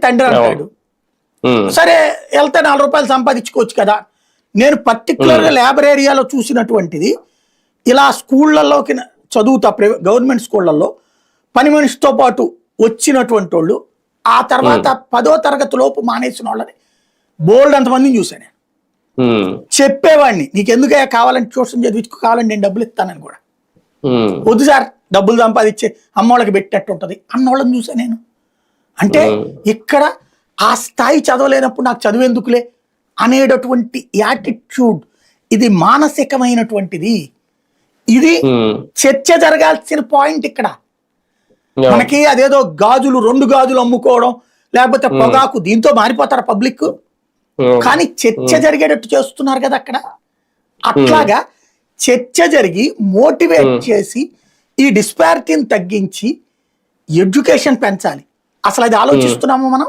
తండ్రి అంటాడు. సరే వెళ్తే 4 రూపాయలు సంపాదించుకోవచ్చు కదా. నేను పర్టికులర్గా లేబర్ ఏరియాలో చూసినటువంటిది ఇలా స్కూళ్ళల్లోకి చదువుతా, గవర్నమెంట్ స్కూళ్ళల్లో పని మనిషితో పాటు వచ్చినటువంటి వాళ్ళు ఆ తర్వాత 10వ తరగతి లోపు మానేసిన వాళ్ళని బోల్డ్ అంతమందిని చూశాను. చెప్పేవాడిని, నీకు ఎందుకయ్యా కావాలంటే ట్యూషన్ చదివించుకో, కావాలంటే నేను డబ్బులు ఇస్తానని కూడా. వద్దు సార్, డబ్బులు సంపాదించే అమ్మోళ్ళకి పెట్టినట్టు ఉంటుంది అన్నోళ్ళని చూసా నేను. అంటే ఇక్కడ ఆ స్థాయి చదవలేనప్పుడు నాకు చదివేందుకులే అనేటటువంటి యాటిట్యూడ్, ఇది మానసికమైనటువంటిది. ఇది చర్చ జరగాల్సిన పాయింట్ ఇక్కడ. మనకి అదేదో గాజులు 2 గాజులు అమ్ముకోవడం లేకపోతే పొగాకు దీంతో మారిపోతారు పబ్లిక్. కానీ చర్చ జరిగేటట్టు చేస్తున్నారు కదా అక్కడ. అట్లాగా చర్చ జరిగి మోటివేట్ చేసి ఈ డిస్పారిటీని తగ్గించి ఎడ్యుకేషన్ పెంచాలి. అసలు అది ఆలోచిస్తున్నాము మనం?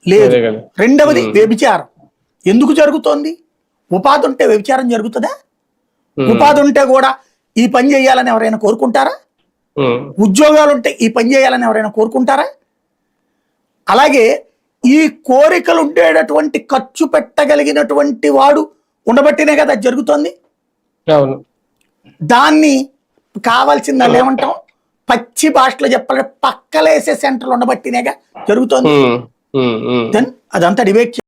లేదు. రెండవది వ్యభిచారం ఎందుకు జరుగుతోంది? ఉపాధి ఉంటే వ్యభిచారం జరుగుతుందా? ఉపాధి ఉంటే కూడా ఈ పని చేయాలని ఎవరైనా కోరుకుంటారా? ఉద్యోగాలు ఉంటే ఈ పని చేయాలని ఎవరైనా కోరుకుంటారా? అలాగే ఈ కోరికలు ఉండేటటువంటి ఖర్చు పెట్టగలిగినటువంటి వాడు ఉండబట్టినే కదా జరుగుతోంది. దాన్ని కావాల్సింది వాళ్ళు ఏమంటాం, పచ్చి భాషలో చెప్పాలంటే పక్కలేసే సెంటర్లు ఉండబట్టినేగా జరుగుతోంది. దెన్ అదంతా డిబేట్